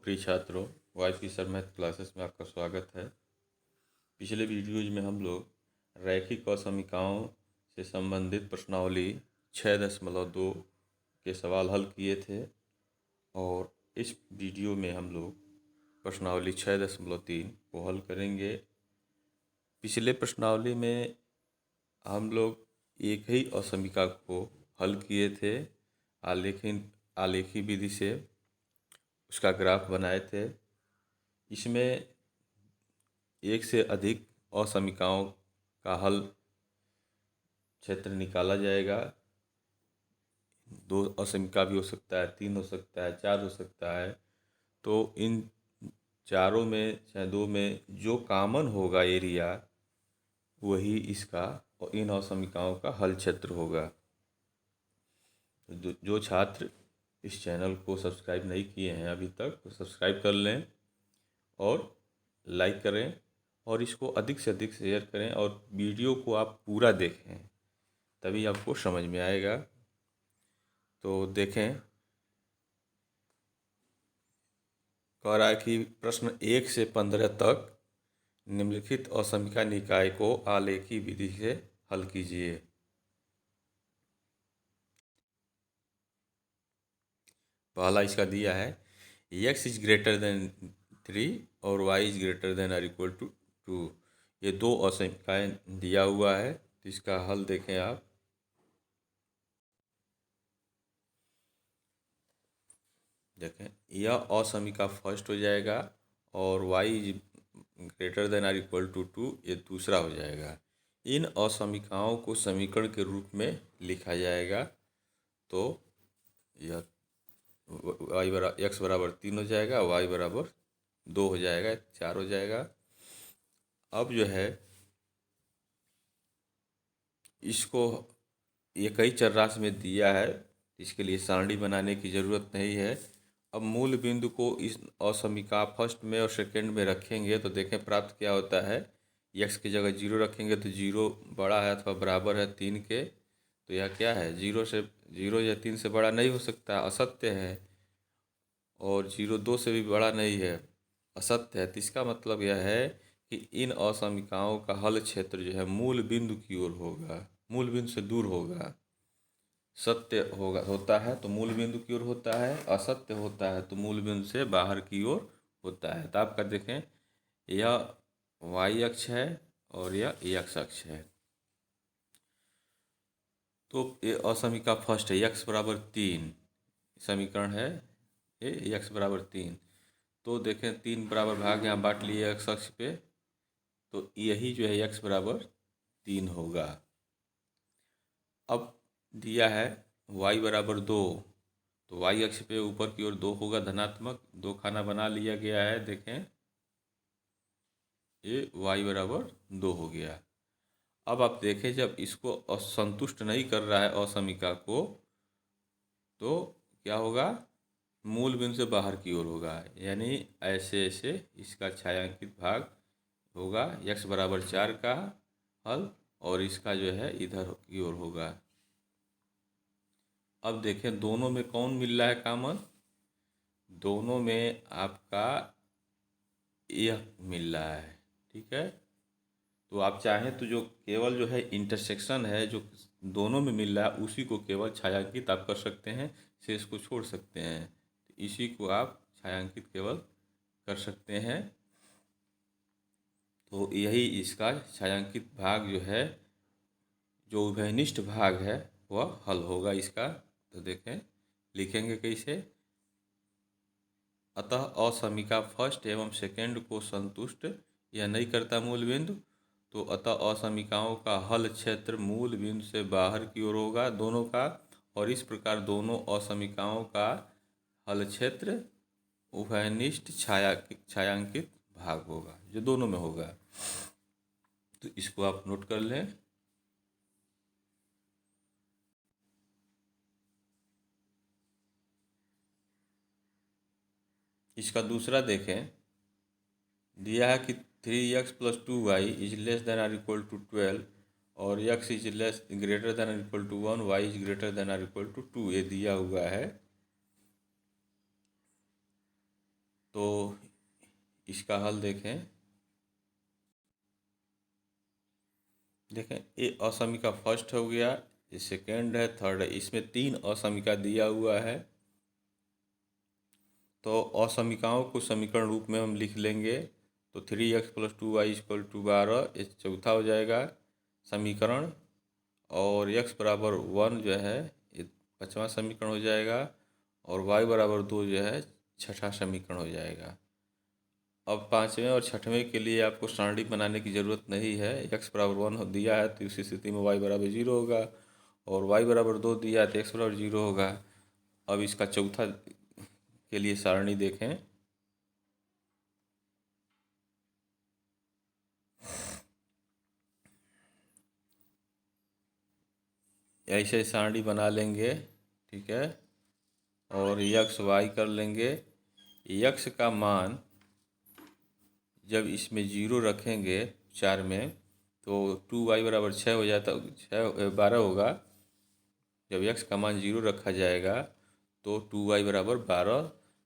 प्रिय छात्रों, YP sir math classes में आपका स्वागत है। पिछले वीडियोज में हम लोग रैखिक असमीकाओं से संबंधित प्रश्नावली 6.2 के सवाल हल किए थे और इस वीडियो में हम लोग प्रश्नावली 6.3 को हल करेंगे। पिछले प्रश्नावली में हम लोग एक ही असमीका को हल किए थे, आलेखी विधि से उसका ग्राफ बनाए थे। इसमें एक से अधिक असमीकाओं का हल क्षेत्र निकाला जाएगा। 2 असमीका भी हो सकता है, 3 हो सकता है, 4 हो सकता है। तो इन चारों में चाहे 2 में जो कॉमन होगा एरिया, वही इसका और इन असमीकाओं का हल क्षेत्र होगा। जो छात्र इस चैनल को सब्सक्राइब नहीं किए हैं अभी तक, तो सब्सक्राइब कर लें और लाइक करें और इसको अधिक से अधिक शेयर करें और वीडियो को आप पूरा देखें, तभी आपको समझ में आएगा। तो देखें, कह रहा है कि प्रश्न 1 से 15 तक निम्नलिखित असमीका निकाय को आलेखी विधि से हल कीजिए। पहला इसका दिया है x इज ग्रेटर देन 3 और y इज ग्रेटर देन और इक्वल टू 2। ये 2 असमीकाएँ दिया हुआ है, तो इसका हल देखें आप। देखें, यह असमीका फर्स्ट हो जाएगा और y इज ग्रेटर देन और इक्वल टू 2 ये दूसरा हो जाएगा। इन असमीकाओं को समीकरण के रूप में लिखा जाएगा। तो यह x बराबर 3 हो जाएगा, y बराबर 2 हो जाएगा, 4 हो जाएगा। अब जो है इसको एक ही चरराशि में दिया है, इसके लिए सारणी बनाने की ज़रूरत नहीं है। अब मूल बिंदु को इस असमीका फर्स्ट में और सेकंड में रखेंगे तो देखें प्राप्त क्या होता है। x की जगह 0 रखेंगे तो 0 बड़ा है अथवा बराबर है 3 के, तो यह क्या है, 0 या 3 से बड़ा नहीं हो सकता, असत्य है। और 0 2 से भी बड़ा नहीं है, असत्य है। तो इसका मतलब यह है कि इन असमीकाओं का हल क्षेत्र जो है मूल बिंदु की ओर होगा, मूल बिंदु से दूर होगा। सत्य होता है तो मूल बिंदु की ओर होता है, असत्य होता है तो मूल बिंदु से बाहर की ओर होता है। तो आपका देखें, यह y अक्ष है और यह x अक्ष है। तो ये असमीका फर्स्ट है, x बराबर 3 समीकरण है, ये x बराबर 3। तो देखें 3 बराबर भाग यहाँ बांट लिए x अक्ष पे, तो यही जो है x बराबर 3 होगा। अब दिया है y बराबर 2, तो y अक्ष पे ऊपर की ओर 2 होगा, धनात्मक 2 खाना बना लिया गया है। देखें, ये y बराबर 2 हो गया। अब आप देखें, जब इसको असंतुष्ट नहीं कर रहा है असमीका को, तो क्या होगा, मूल बिंदु से बाहर की ओर होगा, यानी ऐसे ऐसे इसका छायांकित भाग होगा। x बराबर 4 का हल और इसका जो है इधर की ओर होगा। अब देखें दोनों में कौन मिल रहा है कॉमन, दोनों में आपका यह मिल रहा है, ठीक है। तो आप चाहें तो जो केवल जो है इंटरसेक्शन है जो दोनों में मिल रहा है, उसी को केवल छायांकित आप कर सकते हैं, शेष को छोड़ सकते हैं। तो इसी को आप छायांकित केवल कर सकते हैं। तो यही इसका छायांकित भाग जो है, जो उभयनिष्ठ भाग है, वह हल होगा इसका। तो देखें, लिखेंगे कैसे। अतः असमीका फर्स्ट एवं सेकंड को संतुष्ट यह नहीं करता मूल बिंदु, तो अतः असमीकाओं का हल क्षेत्र मूल बिंदु से बाहर की ओर होगा दोनों का, और इस प्रकार दोनों असमीकाओं का हल क्षेत्र उभयनिष्ठ छायांकित भाग होगा, जो दोनों में होगा। तो इसको आप नोट कर लें। इसका दूसरा देखें, दिया है कि 3x + 2y is less than और इक्वल टू 12 और x इज ग्रेटर देन और equal to 1, y is greater than और इक्वल टू 2, ये दिया हुआ है। तो इसका हल देखें। देखें ये असमीका फर्स्ट हो गया, ये सेकेंड है, थर्ड है, इसमें 3 असमीका दिया हुआ है। तो असमीकाओं को समीकरण रूप में हम लिख लेंगे। तो 3x + 2y = 12 ये चौथा हो जाएगा समीकरण, और x = 1 जो है ये 5वां समीकरण हो जाएगा, और y = 2 जो है 6ठा समीकरण हो जाएगा। अब 5वें और 6ठवें के लिए आपको सारणी बनाने की ज़रूरत नहीं है। x = 1 दिया है तो इस स्थिति में y = 0 होगा, और y = 2 दिया है तो x = 0 होगा। अब इसका चौथा के लिए सारणी देखें। ऐसे सारणी बना लेंगे, ठीक है, और x y कर लेंगे। x का मान जब इसमें 0 रखेंगे 4 में तो 2y = 6 हो जाता, 12 होगा। जब x का मान 0 रखा जाएगा तो 2y = 12,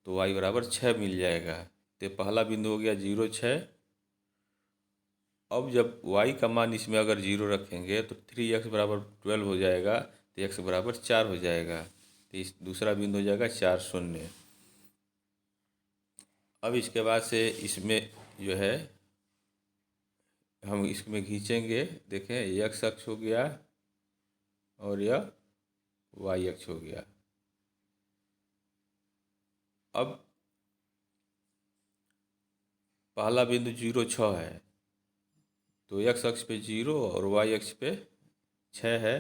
तो y = 6 मिल जाएगा। तो पहला बिंदु हो गया 0 6। अब जब y का मान इसमें अगर 0 रखेंगे तो 3x = 12 हो जाएगा, तो x = 4 हो जाएगा। तो इस दूसरा बिंदु हो जाएगा 4 0। अब इसके बाद से इसमें जो है हम इसमें खींचेंगे। देखें ये x अक्ष हो गया और यह y अक्ष हो गया। अब पहला बिंदु 0 6 है, तो x अक्ष पे 0 और y अक्ष पे 6 है।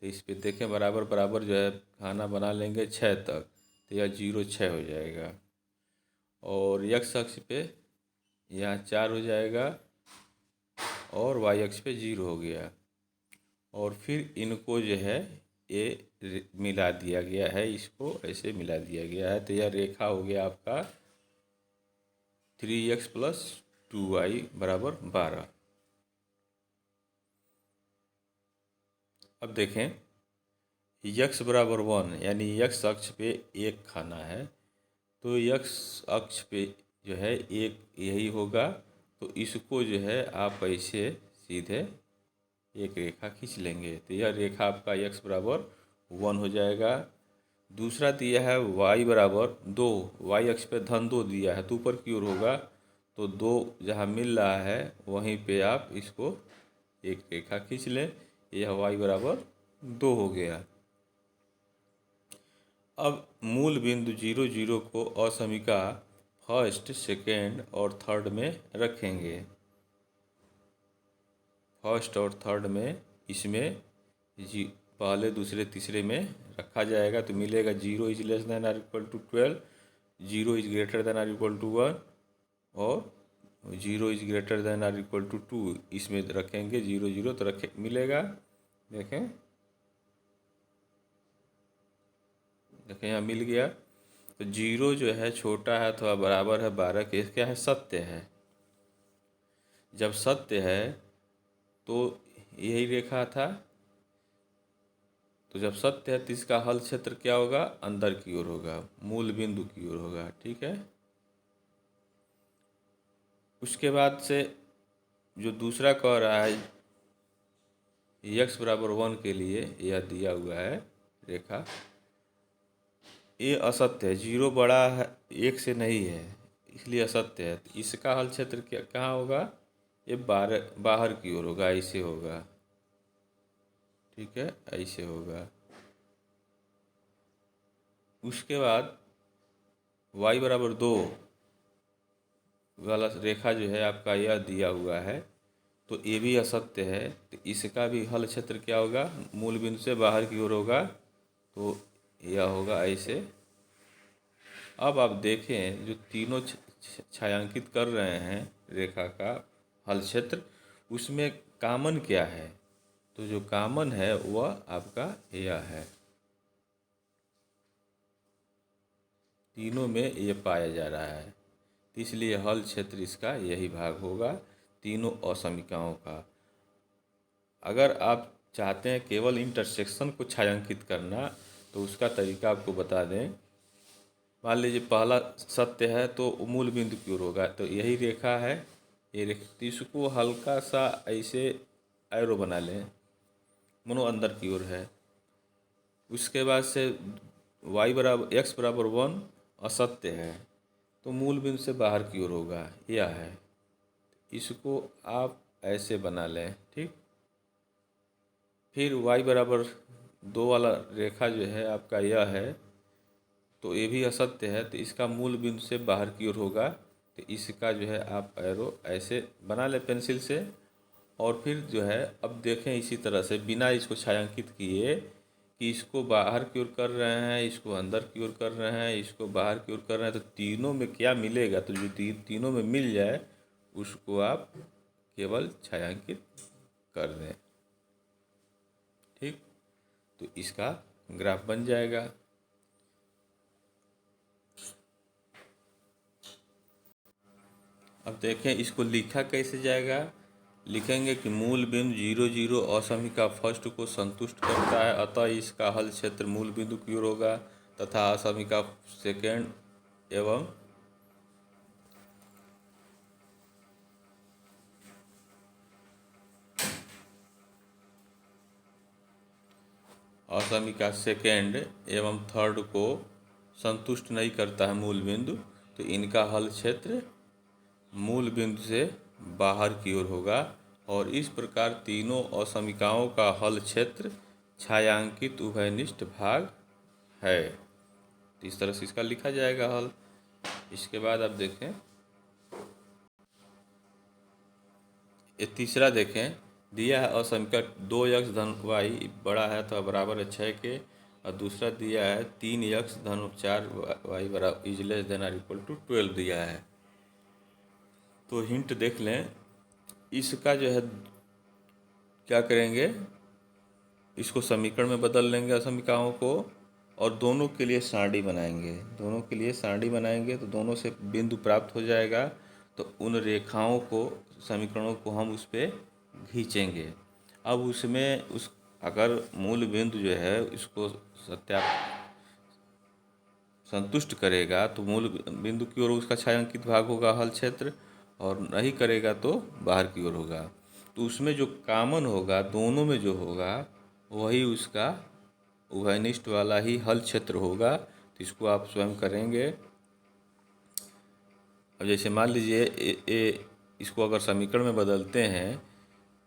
तो इस पे देखें बराबर बराबर जो है खाना बना लेंगे 6 तक, तो यह 0 6 हो जाएगा। और x अक्ष पे यहाँ 4 हो जाएगा और y अक्ष पे 0 हो गया। और फिर इनको जो है ये मिला दिया गया है, इसको ऐसे मिला दिया गया है। तो यह रेखा हो गया आपका 3x + 2y = 12। अब देखें x = 1 यानी x अक्ष पे 1 खाना है, तो x अक्ष पे जो है 1 यही होगा। तो इसको जो है आप ऐसे सीधे एक रेखा खींच लेंगे, तो यह रेखा आपका x = 1 हो जाएगा। दूसरा दिया है y = 2, y अक्ष पे -2 दिया है तो ऊपर की ओर होगा। तो 2 जहाँ मिल रहा है वहीं पे आप इसको एक रेखा खींच लें, यह y = 2 हो गया। अब मूल बिंदु 0 0 को असमीका फर्स्ट सेकेंड और थर्ड में रखेंगे। फर्स्ट और थर्ड में इसमें पहले दूसरे तीसरे में रखा जाएगा, तो मिलेगा 0 = <= 12, 0 > 1 और 0 > 2 इसमें रखेंगे। 0 0 तो रखे मिलेगा। देखें देखें यहाँ मिल गया। तो 0 जो है छोटा है अथवा बराबर है 12 के, क्या है सत्य है। जब सत्य है तो यही रेखा था, तो जब सत्य है तो इसका हल क्षेत्र क्या होगा, अंदर की ओर होगा, मूल बिंदु की ओर होगा, ठीक है। उसके बाद से जो दूसरा कह रहा है x = 1 के लिए यह दिया हुआ है रेखा, ये असत्य है, 0 बड़ा है 1 से नहीं है इसलिए असत्य है। तो इसका हल क्षेत्र क्या कहाँ होगा, ये बाहर की ओर होगा, ऐसे होगा, ठीक है, ऐसे होगा। उसके बाद y = 2 वाला रेखा जो है आपका यह दिया हुआ है, तो ये भी असत्य है। तो इसका भी हल क्षेत्र क्या होगा, मूल बिंदु से बाहर की ओर होगा, तो यह होगा ऐसे। अब आप देखें जो तीनों छायांकित कर रहे हैं रेखा का हल क्षेत्र, उसमें कॉमन क्या है, तो जो कॉमन है वह आपका यह है, तीनों में ये पाया जा रहा है, इसलिए हल क्षेत्र इसका यही भाग होगा तीनों असमीकाओं का। अगर आप चाहते हैं केवल इंटरसेक्शन को छायांकित करना तो उसका तरीका आपको बता दें। मान लीजिए पहला सत्य है तो मूल बिंदु की ओर होगा, तो यही रेखा है, ये रेखा, तो इसको हल्का सा ऐसे एरो बना लें, मानो अंदर की ओर है। उसके बाद से x बराबर 1 असत्य है, तो मूल बिंदु से बाहर की ओर होगा, यह है। इसको आप ऐसे बना लें, ठीक। फिर y बराबर 2 वाला रेखा जो है आपका यह है, तो ये भी असत्य है, तो इसका मूल बिंदु से बाहर की ओर होगा। तो इसका जो है आप एरो ऐसे बना लें पेंसिल से। और फिर जो है अब देखें इसी तरह से बिना इसको छायांकित किए कि इसको बाहर की ओर कर रहे हैं, इसको अंदर की ओर कर रहे हैं, इसको बाहर की ओर कर रहे हैं, तो तीनों में क्या मिलेगा, तो जो तीनों में मिल जाए उसको आप केवल छायांकित कर दें, ठीक। तो इसका ग्राफ बन जाएगा। अब देखें इसको लिखा कैसे जाएगा। लिखेंगे कि मूल बिंदु 0 0 असमिका फर्स्ट को संतुष्ट करता है, अतः इसका हल क्षेत्र मूल बिंदु की ओर होगा, तथा असमिका सेकेंड एवं असमिका सेकेंड एवं थर्ड को संतुष्ट नहीं करता है मूल बिंदु, तो इनका हल क्षेत्र मूल बिंदु से बाहर की ओर होगा। और इस प्रकार तीनों असमिकाओं का हल क्षेत्र छायांकित उभयनिष्ठ भाग है। तो इस तरह से इसका लिखा जाएगा हल। इसके बाद आप देखें, ये तीसरा देखें, दिया है असमिका 2x धन y बड़ा है तो बराबर है 6 के, और दूसरा दिया है 3x धन 4y बराबर is less than or equal to 12 दिया है। तो हिंट देख लें, इसका जो है क्या करेंगे, इसको समीकरण में बदल लेंगे असमिकाओं को, और दोनों के लिए सारणी बनाएंगे। दोनों के लिए सारणी बनाएंगे तो दोनों से बिंदु प्राप्त हो जाएगा। तो उन रेखाओं को, समीकरणों को हम उस पर खींचेंगे। अब उसमें उस अगर मूल बिंदु जो है इसको संतुष्ट करेगा तो मूल बिंदु की ओर उसका छायांकित भाग होगा हल क्षेत्र, और नहीं करेगा तो बाहर की ओर होगा। तो उसमें जो कॉमन होगा दोनों में जो होगा वही उसका उभयनिष्ठ वाला ही हल क्षेत्र होगा। तो इसको आप स्वयं करेंगे। अब जैसे मान लीजिए इसको अगर समीकरण में बदलते हैं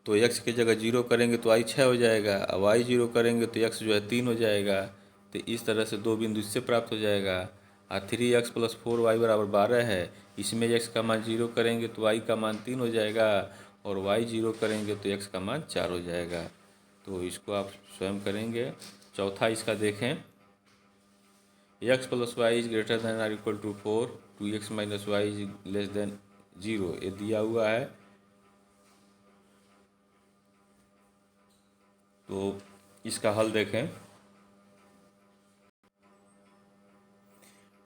तो x की जगह 0 करेंगे तो y 6 हो जाएगा, अब y 0 करेंगे तो x जो है 3 हो जाएगा। तो इस तरह से दो बिंदु इससे प्राप्त हो जाएगा। और 3x + 4y बराबर 12 है, इसमें x का मान 0 करेंगे तो y का मान 3 हो जाएगा, और y 0 करेंगे तो x का मान 4 हो जाएगा। तो इसको आप स्वयं करेंगे। चौथा इसका देखें, x + y is greater than or equal to 4, 2x - y is less than 0, ये दिया हुआ है। तो इसका हल देखें,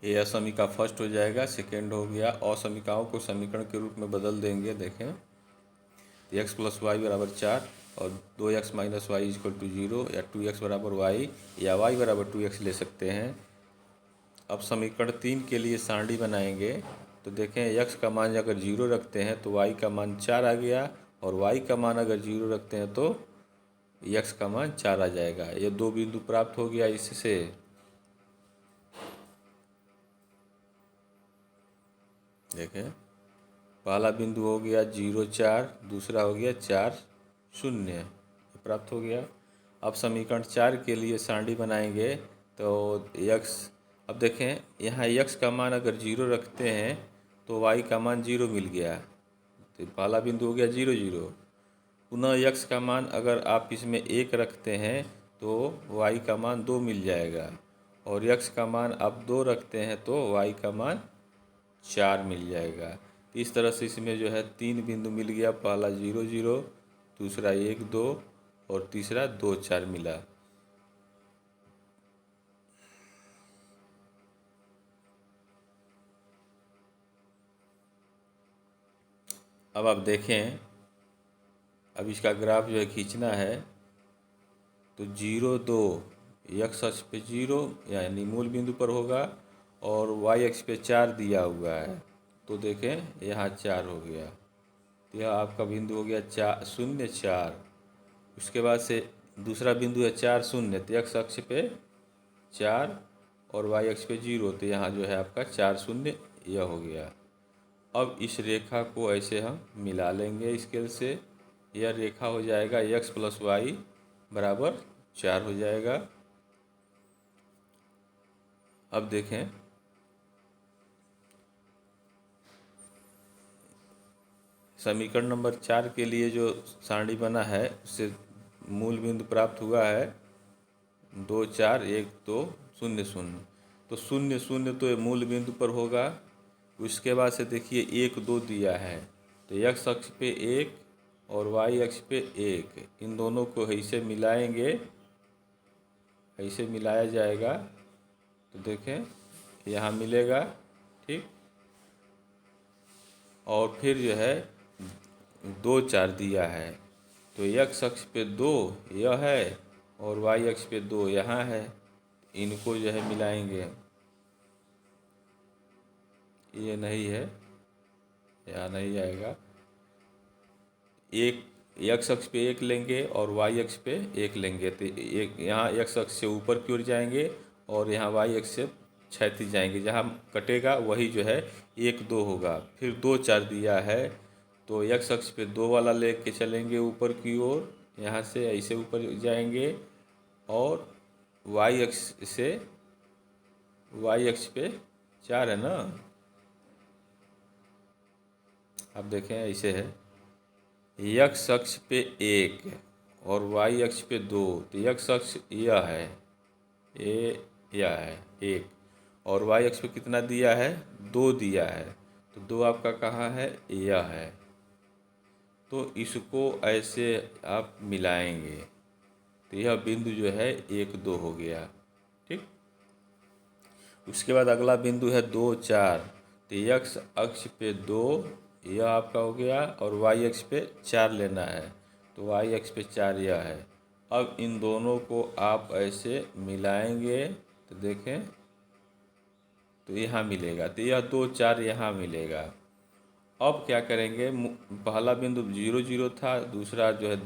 ये असमिका फर्स्ट हो जाएगा, सेकेंड हो गया। असमिकाओं को समीकरण के रूप में बदल देंगे। देखें, x + y बराबर 4 और 2x - y इक्वल टू 0, या 2x बराबर y या y बराबर 2x ले सकते हैं। अब समीकरण 3 के लिए सारणी बनाएंगे। तो देखें, x का मान अगर 0 रखते हैं तो y का मान 4 आ गया, और y का मान अगर 0 रखते हैं तो x का मान 4 आ जाएगा। ये दो बिंदु प्राप्त हो गया इससे। देखें, पहला बिंदु हो गया 0 4, दूसरा हो गया 4 0, प्राप्त हो गया। अब समीकरण 4 के लिए सारणी बनाएंगे। तो x, अब देखें यहाँ x का मान अगर 0 रखते हैं तो y का मान 0 मिल गया। तो पहला बिंदु हो गया 0 0। पुनः x का मान अगर आप इसमें 1 रखते हैं तो y का मान 2 मिल जाएगा, और x का मान आप 2 रखते हैं तो y का मान 4 मिल जाएगा। इस तरह से इसमें जो है 3 बिंदु मिल गया, पहला 0 0, दूसरा 1 2 और तीसरा 2 4 मिला। अब आप देखें, अब इसका ग्राफ जो है खींचना है। तो 0 2 x अक्ष पे 0 यानी मूल बिंदु पर होगा, और वाई अक्ष पे 4 दिया हुआ है, तो देखें यहाँ 4 हो गया। तो यह आपका बिंदु हो गया 0 4। उसके बाद से दूसरा बिंदु है 4 0, तो एक्स अक्ष पे 4 और वाई अक्ष पे 0, तो यहाँ जो है आपका 4 0 यह हो गया। अब इस रेखा को ऐसे हम मिला लेंगे स्केल से, यह रेखा हो जाएगा x + y बराबर 4 हो जाएगा। अब देखें समीकरण नंबर 4 के लिए जो सारणी बना है उससे मूल बिंदु प्राप्त हुआ है 2 4 1 2 0 0। तो 0 0 तो ये मूल बिंदु पर होगा। उसके बाद से देखिए 1 2 दिया है, तो x अक्ष पे 1 और y अक्ष पे 1, इन दोनों को ऐसे मिलाएंगे, ऐसे मिलाया जाएगा तो देखें यहाँ मिलेगा, ठीक। और फिर जो है 2 4 दिया है, तो x अक्ष पे 2 यह है और y अक्ष पे 2 यहाँ है, इनको जो है मिलाएंगे। ये नहीं है, यहाँ नहीं आएगा। एक x अक्ष पे 1 लेंगे और y अक्ष पे 1 लेंगे, तो एक यहाँ x अक्ष से ऊपर की ओर जाएंगे और यहाँ y अक्ष से क्षैतिज जाएंगे, जहाँ कटेगा वही जो है 1 2 होगा। फिर 2 4 दिया है, तो x अक्ष पे 2 वाला लेके चलेंगे ऊपर की ओर, यहाँ से ऐसे ऊपर जाएंगे और y अक्ष से y अक्ष पे 4 है ना, अब देखें ऐसे है x अक्ष पे 1 और y अक्ष पे 2, तो x अक्ष यह है, यह है 1 और y अक्ष पे कितना दिया है 2 दिया है, तो 2 आपका कहाँ है, यह है। तो इसको ऐसे आप मिलाएंगे तो यह बिंदु जो है 1 2 हो गया, ठीक। उसके बाद अगला बिंदु है 2 4, तो x अक्ष पे 2 यह आपका हो गया और y अक्ष पे 4 लेना है, तो y अक्ष पे 4 यह है। अब इन दोनों को आप ऐसे मिलाएंगे तो देखें तो यहाँ मिलेगा, तो यह 2 4 यहाँ मिलेगा। अब क्या करेंगे, पहला बिंदु 0 0 था, दूसरा जो है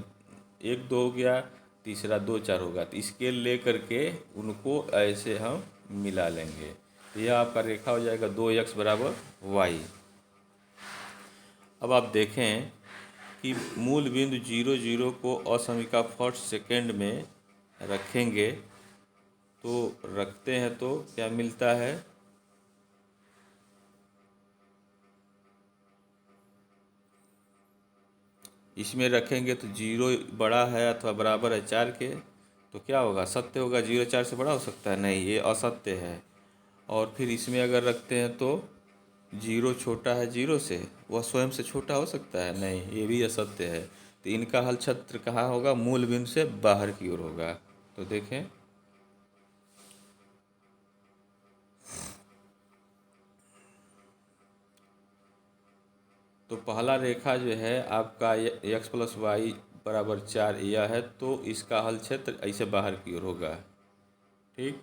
1 2 हो गया, तीसरा 2 4 होगा, तो स्केल ले करके उनको ऐसे हम मिला लेंगे, तो यह आपका रेखा हो जाएगा 2x बराबर y। अब आप देखें कि मूल बिंदु 0 0 को असमीका फर्स्ट सेकेंड में रखेंगे, तो रखते हैं तो क्या मिलता है, इसमें रखेंगे तो 0 बड़ा है अथवा बराबर है 4 के, तो क्या होगा, सत्य होगा। 0 4 से बड़ा हो सकता है, नहीं, ये असत्य है। और फिर इसमें अगर रखते हैं तो 0 छोटा है 0 से, वह स्वयं से छोटा हो सकता है, नहीं, ये भी असत्य है। तो इनका हल क्षेत्र कहाँ होगा, मूल बिंदु से बाहर की ओर होगा। तो देखें तो पहला रेखा जो है आपका x + y बराबर 4 यह है, तो इसका हल क्षेत्र ऐसे बाहर की ओर होगा, ठीक।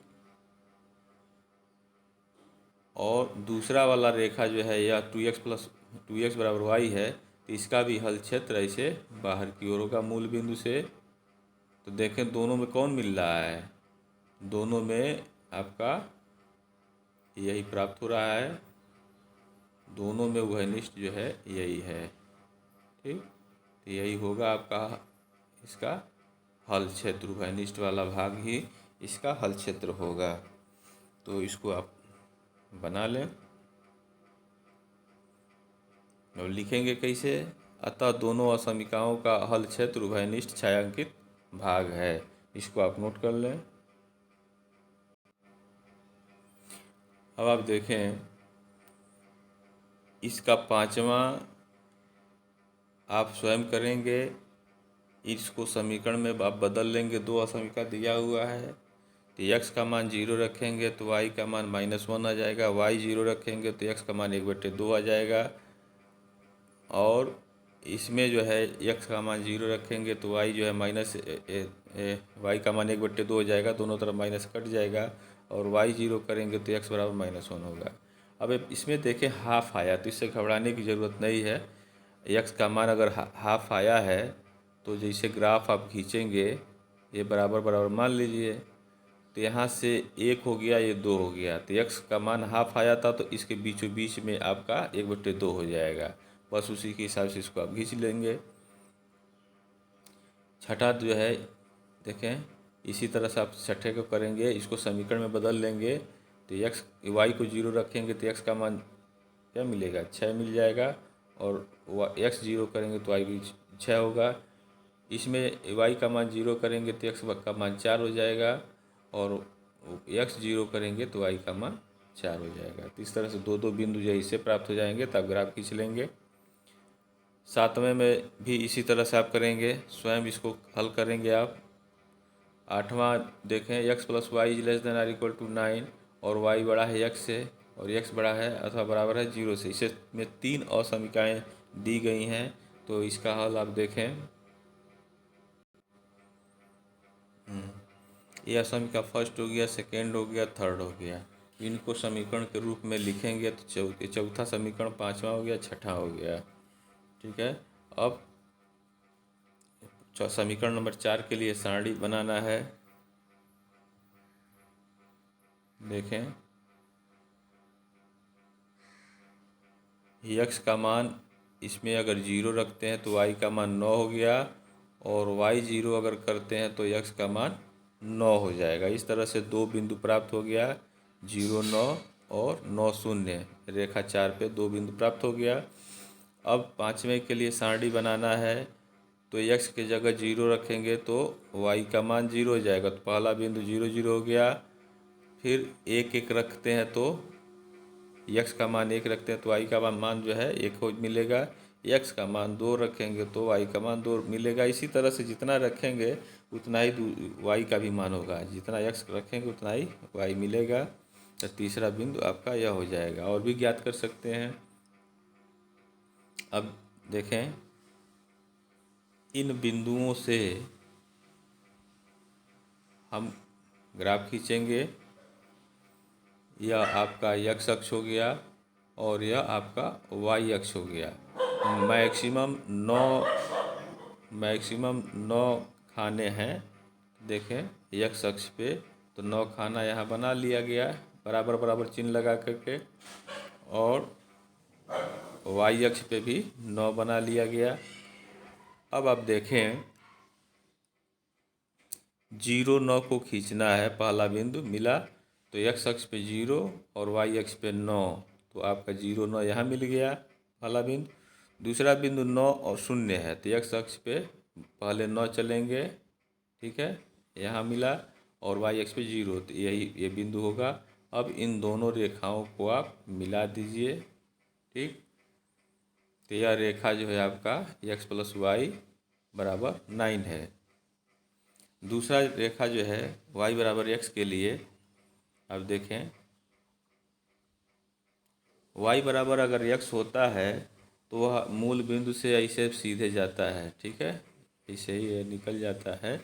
और दूसरा वाला रेखा जो है यह 2x बराबर y है, तो इसका भी हल क्षेत्र ऐसे बाहर की ओर होगा मूल बिंदु से। तो देखें दोनों में कौन मिल रहा है, दोनों में आपका यही प्राप्त हो रहा है, दोनों में उभयनिष्ठ जो है यही है, ठीक। तो यही होगा आपका इसका हल क्षेत्र, उभयनिष्ठ वाला भाग ही इसका हल क्षेत्र होगा। तो इसको आप बना लें और लिखेंगे कैसे, अतः दोनों असमीकाओं का हल क्षेत्र उभयनिष्ठ छायांकित भाग है। इसको आप नोट कर लें। अब आप देखें इसका पांचवा आप स्वयं करेंगे, इसको समीकरण में आप बदल लेंगे, 2 असमीका दिया हुआ है, तो x का मान 0 रखेंगे तो y का मान -1 आ जाएगा, y 0 रखेंगे तो x का मान 1/2 आ जाएगा, और इसमें जो है x का मान 0 रखेंगे तो y जो है y का मान 1/2 हो जाएगा, दोनों तरफ माइनस कट जाएगा, और y जीरो करेंगे तो x बराबर -1 होगा। अब इसमें देखें हाफ आया, तो इससे घबराने की ज़रूरत नहीं है। x का मान अगर हाफ आया है तो जैसे ग्राफ आप खींचेंगे, ये बराबर बराबर मान लीजिए, तो यहाँ से 1 हो गया, ये 2 हो गया, तो x का मान हाफ आया था, तो इसके बीचों बीच में आपका 1/2 हो जाएगा। बस उसी के हिसाब से इसको आप खींच लेंगे। छठा जो है देखें, इसी तरह से आप छठे को करेंगे, इसको समीकरण में बदल लेंगे, तो y को 0 रखेंगे तो x का मान क्या मिलेगा, 6 मिल जाएगा, और x 0 करेंगे तो y भी 6 होगा। इसमें y का मान 0 करेंगे तो x का मान 4 हो जाएगा, और x 0 करेंगे तो y का मान 4 हो जाएगा। तो इस तरह से दो दो बिंदु जो है इससे प्राप्त हो जाएंगे, तब ग्राफ खींच लेंगे। सातवें में भी इसी तरह से आप करेंगे, स्वयं इसको हल करेंगे आप। आठवां देखें, x + y ≤ 9 और y बड़ा है x से और x बड़ा है अथवा बराबर है 0 से। इसे में 3 असमीकाएँ दी गई हैं, तो इसका हल आप देखें। ये असमीका फर्स्ट हो गया, सेकेंड हो गया, थर्ड हो गया। इनको समीकरण के रूप में लिखेंगे तो चौथा समीकरण, पाँचवा हो गया, छठा हो गया। ठीक है। अब समीकरण नंबर 4 के लिए सारणी बनाना है। देखें, x का मान इसमें अगर 0 रखते हैं तो y का मान 9 हो गया, और y 0 अगर करते हैं तो x का मान 9 हो जाएगा। इस तरह से दो बिंदु प्राप्त हो गया, 0, 9 और 9, 0। रेखा 4 पे दो बिंदु प्राप्त हो गया। अब पाँचवें के लिए सारणी बनाना है, तो x के जगह 0 रखेंगे तो y का मान 0 हो जाएगा, तो पहला बिंदु 0, 0 हो गया। फिर 1, 1 रखते हैं तो x का मान 1 रखते हैं तो y का मान जो है 1 हो मिलेगा। x का मान 2 रखेंगे तो y का मान 2 मिलेगा। इसी तरह से जितना रखेंगे उतना ही y का भी मान होगा, जितना x रखेंगे उतना ही y मिलेगा। तो तीसरा बिंदु आपका यह हो जाएगा। और भी ज्ञात कर सकते हैं। अब देखें, इन बिंदुओं से हम ग्राफ खींचेंगे। यह आपका x अक्ष हो गया और यह आपका y अक्ष हो गया। मैक्सिमम 9 खाने हैं। देखें x अक्ष पे तो 9 खाना यहाँ बना लिया गया, बराबर बराबर चिन्ह लगा करके, और y अक्ष पे भी 9 बना लिया गया। अब आप देखें, 0, 9 को खींचना है, पहला बिंदु मिला तो x अक्ष पे 0 और y अक्ष पे 9, तो आपका 0, 9 यहाँ मिल गया पहला बिंदु। दूसरा बिंदु 9 और 0 है, तो x अक्ष पे पहले 9 चलेंगे, ठीक है, यहाँ मिला, और y अक्ष पे 0, तो ये बिंदु होगा। अब इन दोनों रेखाओं को आप मिला दीजिए, ठीक। तो यह रेखा जो है आपका x + y बराबर 9 है। दूसरा रेखा जो है y बराबर x के लिए, अब देखें, y बराबर अगर x होता है तो वह मूल बिंदु से ऐसे सीधे जाता है, ठीक है, ऐसे ही ये निकल जाता है।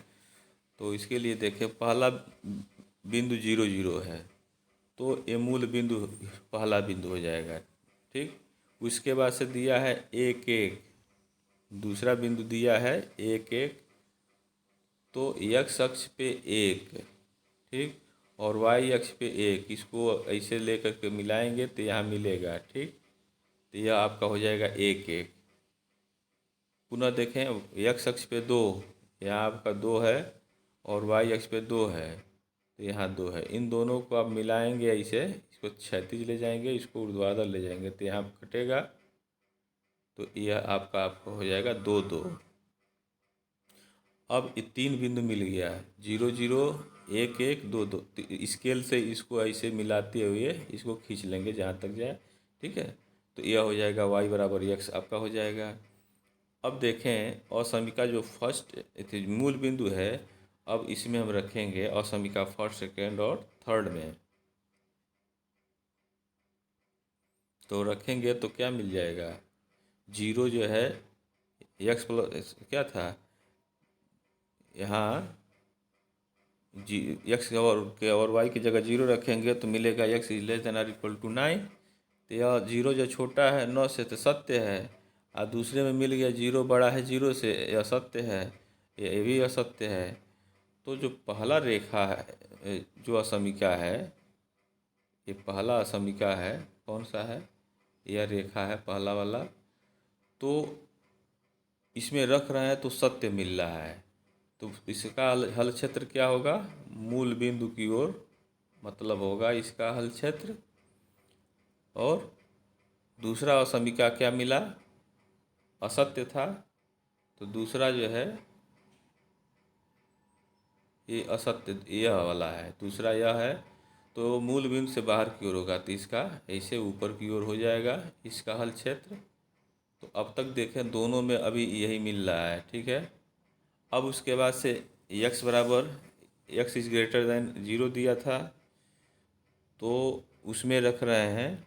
तो इसके लिए देखें, पहला बिंदु 0, 0 है, तो ये मूल बिंदु पहला बिंदु हो जाएगा, ठीक। उसके बाद से दिया है 1, 1, दूसरा बिंदु दिया है 1, 1, तो x अक्ष पे 1, ठीक, और y अक्ष पे 1, इसको ऐसे लेकर के मिलाएंगे तो यहाँ मिलेगा, ठीक। तो यह आपका हो जाएगा 1, 1। पुनः देखें, x अक्ष पे 2, यहाँ आपका 2 है, और y अक्ष पे 2 है, तो यहाँ 2 है। इन दोनों को आप मिलाएंगे ऐसे, इसको क्षैतिज ले जाएंगे, इसको ऊर्ध्वाधर ले जाएंगे, तो यहाँ कटेगा, तो यह आपका हो जाएगा 2, 2। अब ये 3 बिंदु मिल गया, 0, 0, 1, 1, 2, 2। तो स्केल से इसको ऐसे मिलाते हुए इसको खींच लेंगे जहाँ तक जाए, ठीक है। तो यह हो जाएगा y बराबर x आपका हो जाएगा। अब देखें, असमीका जो फर्स्ट मूल बिंदु है, अब इसमें हम रखेंगे असमीका फर्स्ट, सेकेंड और थर्ड में। तो रखेंगे तो क्या मिल जाएगा, 0 जो है x प्लस क्या था, यहाँ और वाई की जगह 0 रखेंगे तो मिलेगा x is less than or equal to 9। तो यह 0 जो छोटा है 9 से तो सत्य है, और दूसरे में मिल गया 0 बड़ा है 0 से, यह असत्य है, ये भी असत्य है। तो जो पहला रेखा है, जो असमिका है, ये पहला असमिका है, कौन सा है, यह रेखा है पहला वाला, तो इसमें रख रहे हैं तो सत्य मिल रहा है। तो इसका हल क्षेत्र क्या होगा, मूल बिंदु की ओर मतलब होगा इसका हल क्षेत्र। और दूसरा असमिका क्या मिला, असत्य था, तो दूसरा जो है ये असत्य, यह वाला है, दूसरा यह है। तो मूल बिंदु से बाहर की ओर होगा तो इसका ऐसे ऊपर की ओर हो जाएगा इसका हल क्षेत्र। तो अब तक देखें दोनों में अभी यही मिल रहा है, ठीक है। अब उसके बाद से x बराबर x इज ग्रेटर देन 0 दिया था, तो उसमें रख रहे हैं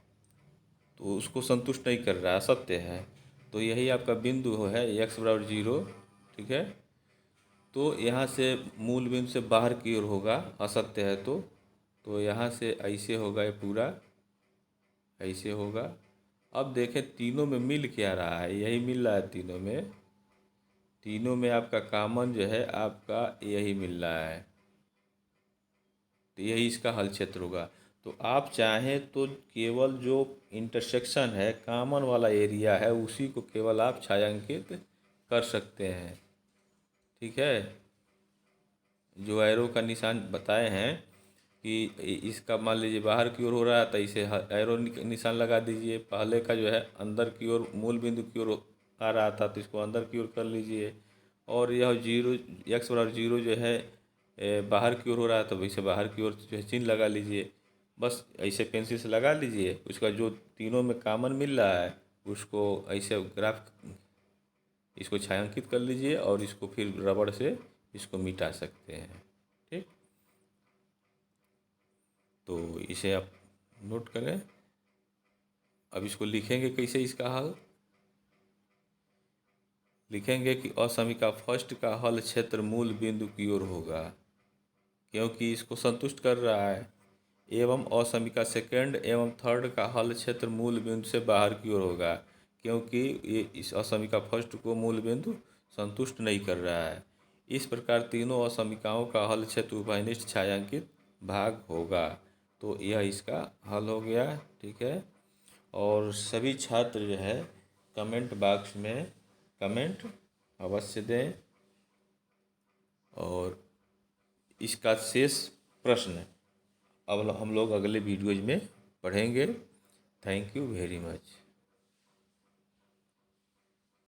तो उसको संतुष्ट नहीं कर रहा है, असत्य है। तो यही आपका बिंदु है x बराबर 0, ठीक है। तो यहाँ से मूल बिंदु से बाहर की ओर होगा, असत्य है तो यहाँ से ऐसे होगा, ये पूरा ऐसे होगा। अब देखें तीनों में मिल क्या रहा है, यही मिल रहा है तीनों में, तीनों में आपका कॉमन जो है आपका यही मिल रहा है, तो यही इसका हल क्षेत्र होगा। तो आप चाहें तो केवल जो इंटरसेक्शन है, कॉमन वाला एरिया है, उसी को केवल आप छायांकित कर सकते हैं, ठीक है। जो एरो का निशान बताए हैं कि इसका मान लीजिए बाहर की ओर हो रहा है तो इसे एरो निशान लगा दीजिए। पहले का जो है अंदर की ओर मूल बिंदु की ओर आ रहा था तो इसको अंदर की ओर कर लीजिए। और यह 0 x बराबर 0 जो है बाहर की ओर हो रहा है तो वैसे बाहर की ओर जो है चिन्ह लगा लीजिए। बस ऐसे पेंसिल से लगा लीजिए, उसका जो तीनों में कॉमन मिल रहा है उसको ऐसे ग्राफ इसको छायांकित कर लीजिए और इसको फिर रबड़ से इसको मिटा सकते हैं, ठीक। तो इसे आप नोट करें। अब इसको लिखेंगे कैसे, इसका हल लिखेंगे कि असमिका फर्स्ट का हल क्षेत्र मूल बिंदु की ओर होगा, क्योंकि इसको संतुष्ट कर रहा है। एवं असमिका सेकंड एवं थर्ड का हल क्षेत्र मूल बिंदु से बाहर की ओर होगा, क्योंकि ये इस असमिका फर्स्ट को मूल बिंदु संतुष्ट नहीं कर रहा है। इस प्रकार तीनों असमिकाओं का हल क्षेत्र उभयनिष्ठ छायांकित भाग होगा। तो यह इसका हल हो गया, ठीक है। और सभी छात्र जो है कमेंट बॉक्स में कमेंट अवश्य दें, और इसका शेष प्रश्न अब हम लोग अगले वीडियोज में पढ़ेंगे। Thank you very much.